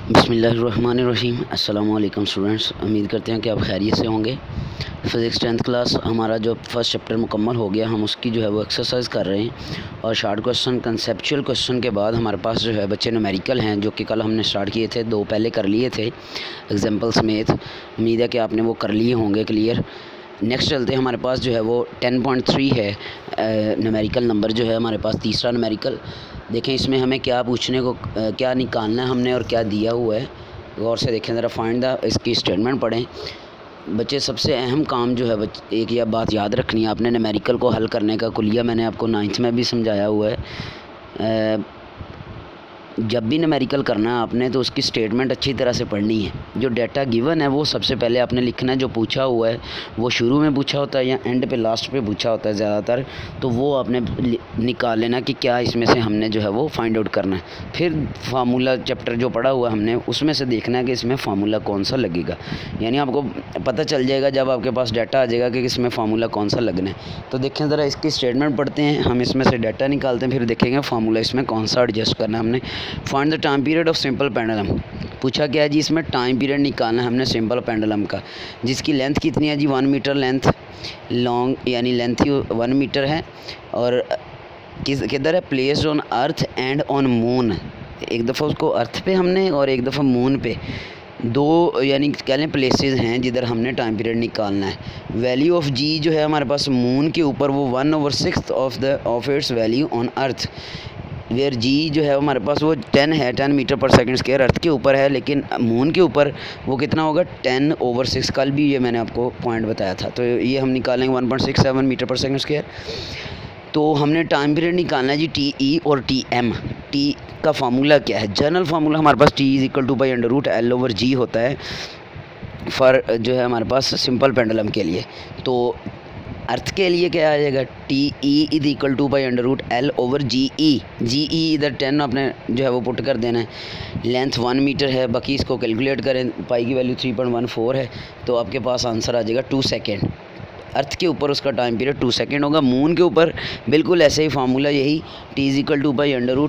बिस्मिल्लाहिर्रहमानिर्रहीम। अस्सलाम वालेकुम स्टूडेंट्स, उम्मीद करते हैं कि आप खैरियत से होंगे। फ़िज़िक्स 10th क्लास हमारा जो फर्स्ट चैप्टर मुकम्मल हो गया, हम उसकी जो है वो एक्सरसाइज कर रहे हैं। और शार्ट क्वेश्चन कंसेप्चुअल क्वेश्चन के बाद हमारे पास जो है बच्चे न्यूमेरिकल हैं, जो कि कल हमने स्टार्ट किए थे, 2 पहले कर लिए थे एग्जाम्पल समेत। उम्मीद है कि आपने वो कर लिए होंगे क्लियर। नेक्स्ट चलते हैं, हमारे पास जो है वो 10.3 है न्यूमेरिकल नंबर जो है हमारे पास, तीसरा न्यूमेरिकल। देखें इसमें हमें क्या पूछने को क्या निकालना है हमने और क्या दिया हुआ है, गौर से देखें ज़रा। फाइंड द, इसकी स्टेटमेंट पढ़ें बच्चे। सबसे अहम काम जो है एक यह बात याद रखनी है आपने, न्यूमेरिकल को हल करने का कुलिया मैंने आपको 9th में भी समझाया हुआ है। जब भी न्यूमेरिकल करना है आपने तो उसकी स्टेटमेंट अच्छी तरह से पढ़नी है। जो डाटा गिवन है वो सबसे पहले आपने लिखना है। जो पूछा हुआ है वो शुरू में पूछा होता है या एंड पे लास्ट पे पूछा होता है ज़्यादातर, तो वो आपने निकाल लेना कि क्या इसमें से हमने जो है वो फाइंड आउट करना है। फिर फार्मूला चैप्टर जो पढ़ा हुआ है हमने, उसमें से देखना है कि इसमें फार्मूला कौन सा लगेगा। यानी आपको पता चल जाएगा जब आपके पास डाटा आ जाएगा कि इसमें फार्मूला कौन सा लगना है। तो देखें ज़रा, इसकी स्टेटमेंट पढ़ते हैं, हम इसमें से डाटा निकालते हैं, फिर देखेंगे फार्मूला इसमें कौन सा एडजस्ट करना है हमने। Find the time period of simple pendulum. पूछा क्या है जी, इसमें टाइम पीरियड निकालना है हमने सिंपल पेंडुलम का, जिसकी लेंथ कितनी है जी, 1 मीटर लेंथ लॉन्ग, यानी लेंथ ही 1 मीटर है। और किधर है, placed on earth and on moon. एक दफ़ा उसको अर्थ पे हमने और एक दफ़ा मून पे, दो यानी कह लें प्लेसेस हैं जिधर हमने टाइम पीरियड निकालना है। वैल्यू ऑफ जी जो है हमारे पास मून के ऊपर, वो 1/6 of its value on earth, where g जो है हमारे पास वो 10 है, 10 मीटर पर सेकंड स्क्वायर अर्थ के ऊपर है, लेकिन मून के ऊपर वो कितना होगा, 10/6। कल भी ये मैंने आपको पॉइंट बताया था। तो ये हम निकालेंगे 1.67 मीटर पर सेकंड स्क्वायर। तो हमने टाइम पीरियड निकालना है जी टी ई और टी एम। टी का फार्मूला क्या है, जनरल फार्मूला हमारे पास T = √L/G होता है फॉर जो है हमारे पास सिंपल पेंडुलम के लिए। तो अर्थ के लिए क्या आ जाएगा, TE = √L/GE। GE इधर 10 आपने जो है वो पुट कर देना है। लेंथ 1 मीटर है, बाकी इसको कैलकुलेट करें, पाई की वैल्यू 3.14 है, तो आपके पास आंसर आ जाएगा 2 सेकेंड। अर्थ के ऊपर उसका टाइम पीरियड 2 सेकेंड होगा। मून के ऊपर बिल्कुल ऐसे ही फार्मूला, यही T =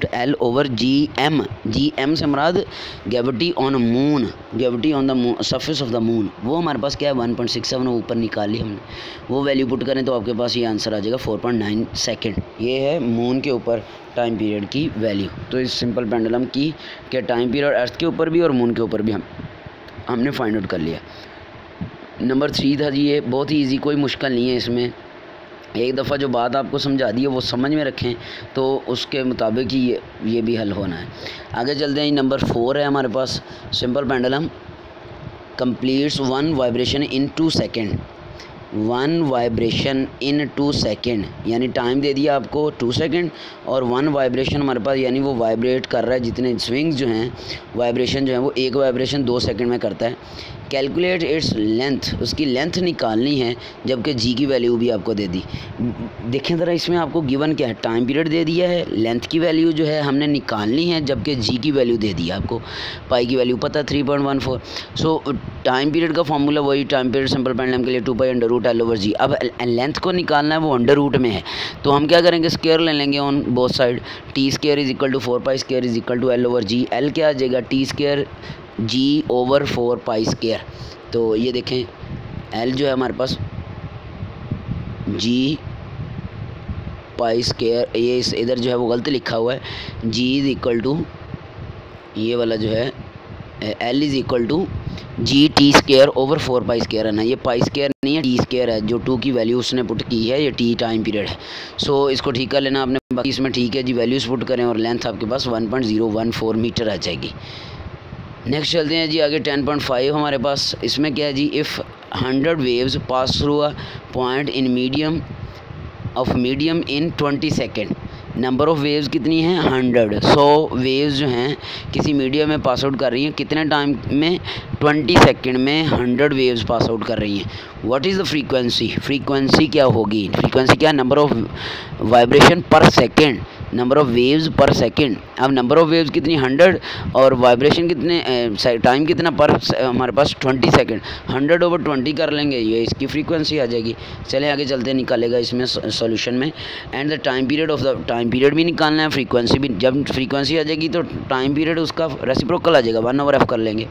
√L/GM। GM से मुराद gravity on moon, gravity on the surface of the moon. वो हमारे पास क्या है, 1.67 ऊपर निकाल ली हमने। वो वैल्यू पुट करें तो आपके पास ये आंसर आ जाएगा 4.9 सेकेंड। ये है मून के ऊपर टाइम पीरियड की वैल्यू। तो इस सिंपल पेंडुलम की क्या टाइम पीरियड अर्थ के ऊपर भी और मून के ऊपर भी हमने फाइंड आउट कर लिया। नंबर 3 था जी, ये बहुत ही ईजी, कोई मुश्किल नहीं है इसमें। एक दफ़ा जो बात आपको समझा दी है वो समझ में रखें, तो उसके मुताबिक ही ये भी हल होना है। आगे चलते हैं, नंबर 4 है हमारे पास, simple pendulum completes 1 vibration in 2 second. 1 vibration in 2 second, यानी टाइम दे दिया आपको 2 सेकेंड, और 1 वाइब्रेशन हमारे पास, यानी वो वाइब्रेट कर रहा है। जितने स्विंग्स जो हैं, वाइब्रेशन जो है वो एक वाइब्रेशन 2 सेकेंड में करता है। कैलकुलेट इट्स लेंथ, उसकी लेंथ निकालनी है, जबकि जी की वैल्यू भी आपको दे दी। देखें ज़रा, इसमें आपको गिवन क्या है, टाइम पीरियड दे दिया है, लेंथ की वैल्यू जो है हमने निकालनी है, जबकि जी की वैल्यू दे दी है आपको। पाई की वैल्यू पता है 3.14। सो टाइम पीरियड का फार्मूला वही, टाइम पीरियड सिंपल पेंडुलम के लिए 2π√L/G। अब लेंथ को निकालना है, वो अंडर रूट में है, तो हम क्या करेंगे, स्क्वायर ले लेंगे on both side. T² = 4π² = L/G। L क्या आ जाएगा, T² G/4π²। तो ये देखें, L जो है हमारे पास G π², ये इस इधर जो है वो गलत लिखा हुआ है। G = ये वाला जो है L = GT²/4π² है ना, ये π² नहीं है, T² है। जो 2 की वैल्यू उसने पुट की है, ये T टाइम पीरियड है। सो इसको ठीक कर लेना आपने, बाकी इसमें ठीक है जी, वैल्यूज़ पुट करें और लेंथ आपके पास 1.014 मीटर आ जाएगी। नेक्स्ट चलते हैं जी आगे, 10.5 हमारे पास। इसमें क्या है जी, if 100 waves pass through a point in medium in 20 second. Number of waves कितनी हैं, 100 वेव्स जो हैं किसी मीडियम में पास आउट कर रही हैं, कितने टाइम में, 20 सेकेंड में 100 वेव्स पास आउट कर रही हैं। What is the frequency, frequency क्या होगी, फ्रीक्वेंसी क्या, नंबर ऑफ़ वाइब्रेशन पर सेकेंड। नंबर ऑफ़ वेव्स पर सेकंड। अब नंबर ऑफ़ वेव्स कितनी 100 और वाइब्रेशन कितने टाइम कितना पर हमारे पास 20 सेकंड। 100/20 कर लेंगे, ये इसकी फ्रीक्वेंसी आ जाएगी। चलें आगे चलते हैं, निकालेगा इसमें सॉल्यूशन में। And the time period of the time period भी निकालना है, फ्रीक्वेंसी भी। जब फ्रीक्वेंसी आ जाएगी तो टाइम पीरियड उसका रेसिप्रोकल आ जाएगा, 1/f कर लेंगे।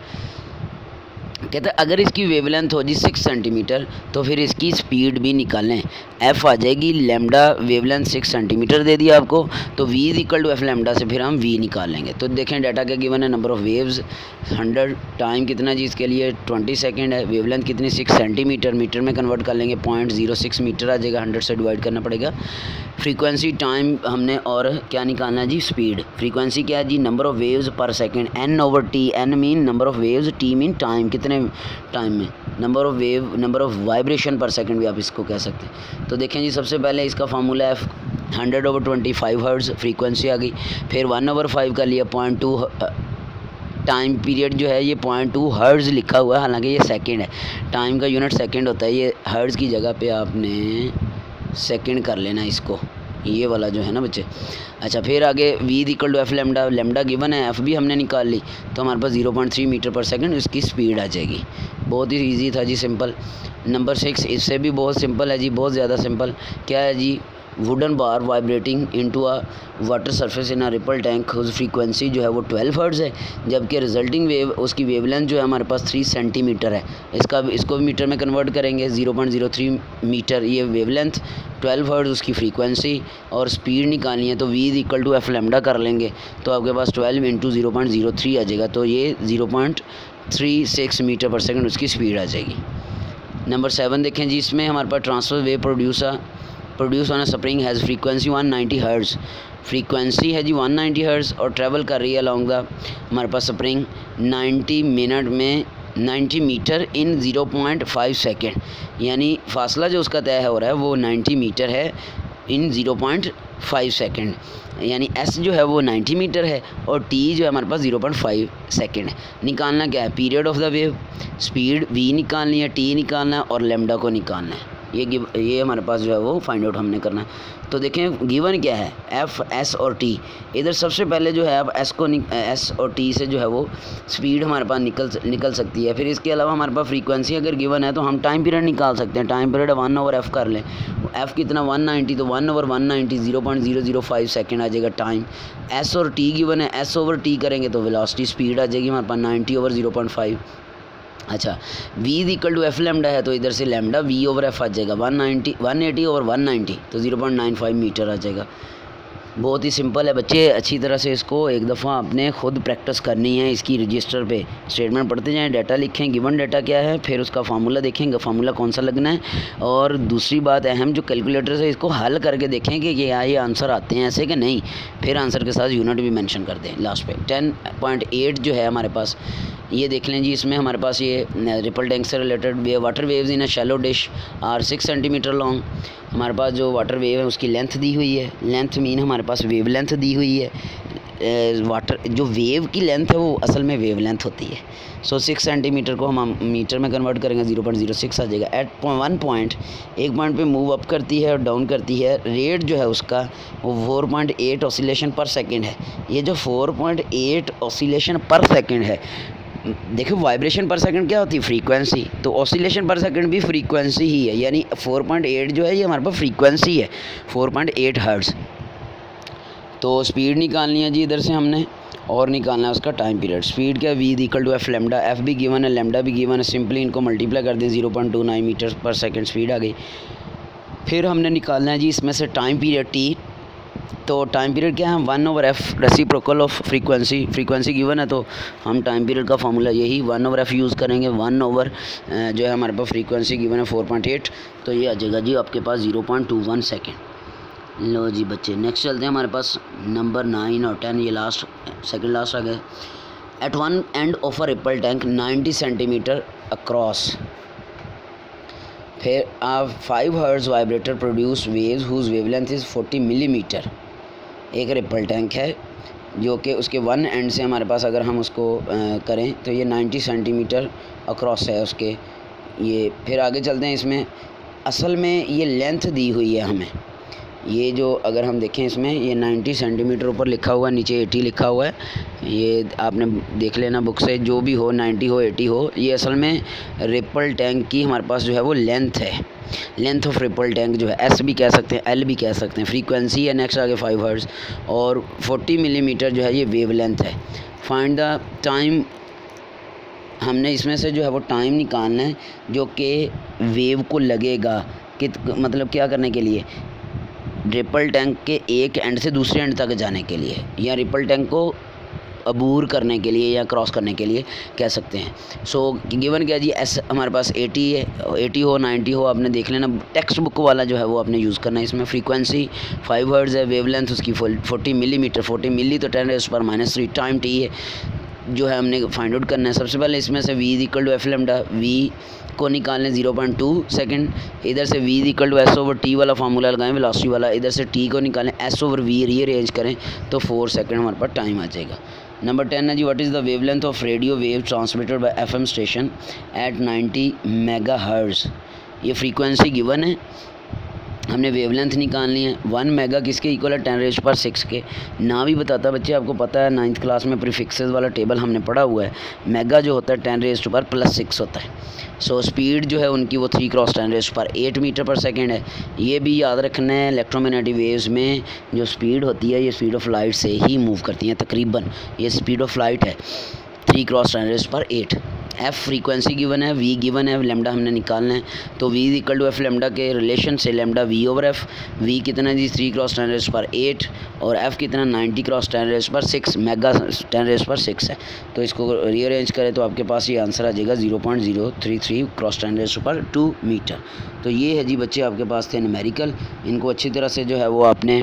कहते हैं अगर इसकी वेवलेंथ हो जी 6 सेंटीमीटर तो फिर इसकी स्पीड भी निकालें। एफ़ आ जाएगी लैम्डा, वेवलेंथ 6 सेंटीमीटर दे दिया आपको, तो v is equal to f lambda से फिर हम v निकालेंगे। तो देखें डाटा क्या गिवन है, नंबर ऑफ़ वेव्स 100, टाइम कितना जी इसके लिए 20 सेकेंड है, वेवलेंथ कितनी 6 सेंटीमीटर, मीटर में कन्वर्ट कर लेंगे 0.06 मीटर आ जाएगा, 100 से डिवाइड करना पड़ेगा। फ्रीक्वेंसी टाइम हमने और क्या निकालना है जी, स्पीड। फ्रीक्वेंसी क्या है जी, नंबर ऑफ़ वेव्स पर second, n/t, n mean number of waves, t mean time, कितने टाइम में, number of wave, number of vibration पर सेकंड भी आप इसको कह सकते हैं। तो देखें जी सबसे पहले इसका फार्मूला है 100/25 हर्ट्ज़ फ्रीक्वेंसी आ गई, फिर 1/5 का लिया 0.2 टाइम पीरियड जो है ये 0.2 हर्ट्ज़ लिखा हुआ है, हालांकि ये सेकंड है, टाइम का यूनिट सेकंड होता है, ये हर्ट्ज़ की जगह पे आपने सेकंड कर लेना इसको, ये वाला जो है ना बच्चे। अच्छा फिर आगे v equal to f lambda, lambda given है, एफ भी हमने निकाल ली, तो हमारे पास 0.3 मीटर पर सेकंड इसकी स्पीड आ जाएगी। बहुत ही इजी था जी, सिंपल। नंबर 6 इससे भी बहुत सिंपल है जी, बहुत ज़्यादा सिंपल। क्या है जी, wooden bar vibrating into a water surface in a ripple tank, उस फ्रीक्वेंसी जो है वो 12 हर्ट्ज़ है, जबकि रिजल्टिंग वेव उसकी वेवलेंथ जो है हमारे पास 3 सेंटीमीटर है। इसको मीटर में कन्वर्ट करेंगे 0.03 मीटर ये वेवलेंथ, 12 हर्ट्ज़ उसकी फ्रीक्वेंसी, और स्पीड निकालनी है तो v equal to f lambda कर लेंगे, तो आपके पास 12 × 0.03 आ जाएगा, तो ये 0.36 मीटर पर सेकंड उसकी स्पीड आ जाएगी। नंबर 7 देखें जी, इसमें हमारे पास transfer wave produce on a spring has frequency 190 hertz, frequency है जी 190 हर्ट्ज़ और ट्रैवल कर रही है अलॉन्ग द हमारे पास स्प्रिंग 90 मिनट में 90 मीटर इन 0.5 सेकेंड, यानी फासला जो उसका तय हो रहा है वो 90 मीटर है इन 0.5 सेकेंड, यानी s जो है वो 90 मीटर है और t जो है हमारे पास 0.5 सेकेंड है। निकालना क्या है, period of the wave, speed v निकालनी है, t निकालना है और लैम्डा को निकालना है। ये हमारे पास जो है वो फाइंड आउट हमने करना है। तो देखें गिवन क्या है, f, s और t। इधर सबसे पहले जो है अब s और t से जो है वो स्पीड हमारे पास निकल सकती है। फिर इसके अलावा हमारे पास फ्रीक्वेंसी अगर गिवन है तो हम टाइम पीरियड निकाल सकते हैं। टाइम पीरियड 1/f कर लें, f कितना 190, तो 1/190 0.005 सेकेंड आ जाएगा टाइम। s और t गिवन है, s/t करेंगे तो वेलोसिटी स्पीड आ जाएगी हमारे पास 90/0.5। अच्छा v equal to f lambda है, तो इधर से लैम्डा v/f आ जाएगा 180/190, तो 0.95 मीटर आ जाएगा। बहुत ही सिंपल है बच्चे, अच्छी तरह से इसको एक दफ़ा आपने खुद प्रैक्टिस करनी है। इसकी रजिस्टर पे स्टेटमेंट पढ़ते जाएं, डाटा लिखें, गिवन डाटा क्या है, फिर उसका फार्मूला देखेंगे, फार्मूला कौन सा लगना है, और दूसरी बात अहम जो कैलकुलेटर से इसको हल करके देखें कि क्या ये आंसर आते हैं ऐसे कि नहीं, फिर आंसर के साथ यूनिट भी मेंशन कर दें लास्ट पे। 10.8 जो है हमारे पास, ये देख लें जी, इसमें हमारे पास ये रिपल टैंक से related water waves in a shallow dish are 6 centimetre long. हमारे पास जो वाटर वेव है उसकी लेंथ दी हुई है, लेंथ मीन हमारे पास वेव लेंथ दी हुई है। वाटर जो वेव की लेंथ है वो असल में वेव लेंथ होती है। 6 सेंटीमीटर को हम मीटर में कन्वर्ट करेंगे 0.06 आ जाएगा। एट एक पॉइंट पे मूव अप करती है और डाउन करती है, रेट जो है उसका वो 4.8 ऑसिलेशन पर सेकेंड है। ये जो 4.8 ऑसिलेशन पर सेकेंड है, देखो वाइब्रेशन पर सेकंड क्या होती है, फ्रीक्वेंसी, तो ऑसिलेशन पर सेकंड भी फ्रीक्वेंसी ही है, यानी 4.8 जो है ये हमारे पास फ्रीक्वेंसी है 4.8 हर्ट्ज़। तो स्पीड निकालनी है जी इधर से हमने, और निकालना है उसका टाइम पीरियड। स्पीड क्या, v equal to f lambda, f भी गिवन है, लैम्डा भी गिवन है, सिंपली इनको मल्टीप्लाई कर दें 0.29 मीटर पर सेकेंड स्पीड आ गई। फिर हमने निकालना है जी इसमें से टाइम पीरियड t, तो टाइम पीरियड क्या है, 1/f reciprocal of frequency given है, तो हम टाइम पीरियड का फार्मूला यही 1/f यूज़ करेंगे। 1 जो है हमारे पास फ्रीक्वेंसी गिवन है 4.8, तो ये आ जाएगा जी आपके पास 0.21 सेकेंड। लो जी बच्चे नेक्स्ट चलते हैं, हमारे पास नंबर 9 और 10 ये सेकेंड लास्ट आ गए। At one end of a ripple tank 90 centimetre across, फिर 5 hertz vibrator produce waves whose wavelength is 40 millimetre. एक रिपल टैंक है जो कि उसके वन एंड से हमारे पास अगर हम उसको करें तो ये 90 सेंटीमीटर अक्रॉस है उसके। ये फिर आगे चलते हैं, इसमें असल में ये लेंथ दी हुई है हमें, ये जो अगर हम देखें इसमें ये 90 सेंटीमीटर ऊपर लिखा हुआ है, नीचे 80 लिखा हुआ है। ये आपने देख लेना बुक से, जो भी हो 90 हो 80 हो। ये असल में रिपल टैंक की हमारे पास जो है वो लेंथ है, लेंथ ऑफ रिपल टैंक जो है एस भी कह सकते हैं, एल भी कह सकते हैं। फ्रीक्वेंसी है नेक्स्ट आगे 5 हर्ट्ज़ और 40 मिलीमीटर जो है ये वेव लेंथ है। फाइंड द टाइम, हमने इसमें से जो है वो टाइम निकालना है जो कि वेव को लगेगा मतलब क्या करने के लिए, रिपल टैंक के एक एंड से दूसरे एंड तक जाने के लिए, या रिपल टैंक को अबूर करने के लिए या क्रॉस करने के लिए कह सकते हैं। सो गिवन क्या जी, एस हमारे पास 80 है, 80 हो 90 हो, आपने देख लेना। टेक्स्ट बुक वाला जो है वो आपने यूज़ करना है। इसमें फ्रीक्वेंसी 5 हर्ट्ज़ है, वेवलेंथ उसकी 40 मिलीमीटर, 40 मिली तो 10⁻³ टाइम टी है जो है हमने फाइंड आउट करना है। सबसे पहले इसमें से v equal to f lambda, v को निकालें 0.2 सेकेंड। इधर से v इक्वल टू s/t वाला फार्मूला लगाएं वेलोसिटी वाला, इधर से t को निकालें s/v रीअरेंज करें तो 4 सेकेंड हमारे पास टाइम आ जाएगा। नंबर 10 है जी, what is the wavelength of radio wave transmitted by FM station at 90 megahertz. ये फ्रीक्वेंसी गिवन है, हमने वेवलेंथ निकालनी है। 1 मेगा किसके इक्वल है, 10⁻⁶ के। ना भी बताता बच्चे, आपको पता है 9th क्लास में प्रीफिक्सेस वाला टेबल हमने पढ़ा हुआ है। मेगा जो होता है 10⁻+6 होता है। सो स्पीड जो है उनकी वो 3 × 10⁸ मीटर पर सेकेंड है। ये भी याद रखना है, इलेक्ट्रोमैग्नेटिक वेव्स में जो स्पीड होती है ये स्पीड ऑफ लाइट से ही मूव करती हैं तकरीबन। ये स्पीड ऑफ लाइट है 3 × 10⁸। एफ फ्रीक्वेंसी गिवन है, वी गिवन है, लेमडा हमने निकालना है। तो v equal to f lambda के रिलेशन से लेमडा v/f, वी कितना जी 3 × 10⁸ और एफ कितना 90 × 10⁶ मेगा 10⁶ है। तो इसको रीअरेंज करें तो आपके पास ये आंसर आ जाएगा 0.033 × 10⁻² मीटर। तो ये है जी बच्चे आपके पास थे न्यूमेरिकल। इनको अच्छी तरह से जो है वो आपने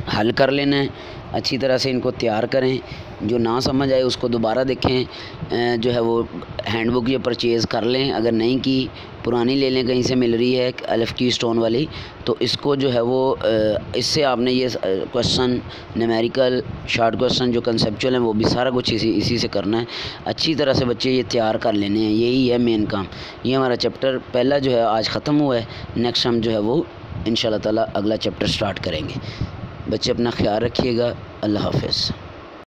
हल कर लेना है, अच्छी तरह से इनको तैयार करें। जो ना समझ आए उसको दोबारा देखें, जो है वो हैंडबुक ये परचेज़ कर लें, अगर नहीं की पुरानी ले लें, कहीं से मिल रही है अलिफ की स्टोन वाली, तो इसको जो है वो इससे आपने ये क्वेश्चन न्यूमेरिकल शॉर्ट क्वेश्चन जो कंसेप्चुअल हैं वो भी सारा कुछ इसी से करना है। अच्छी तरह से बच्चे ये तैयार कर लेने हैं, यही है मेन काम। ये हमारा चैप्टर पहला जो है आज ख़त्म हुआ है, नेक्स्ट हम जो है वो इंशाल्लाह ताला अगला चैप्टर स्टार्ट करेंगे। बच्चे अपना ख्याल रखिएगा, अल्लाह हाफ़िज़।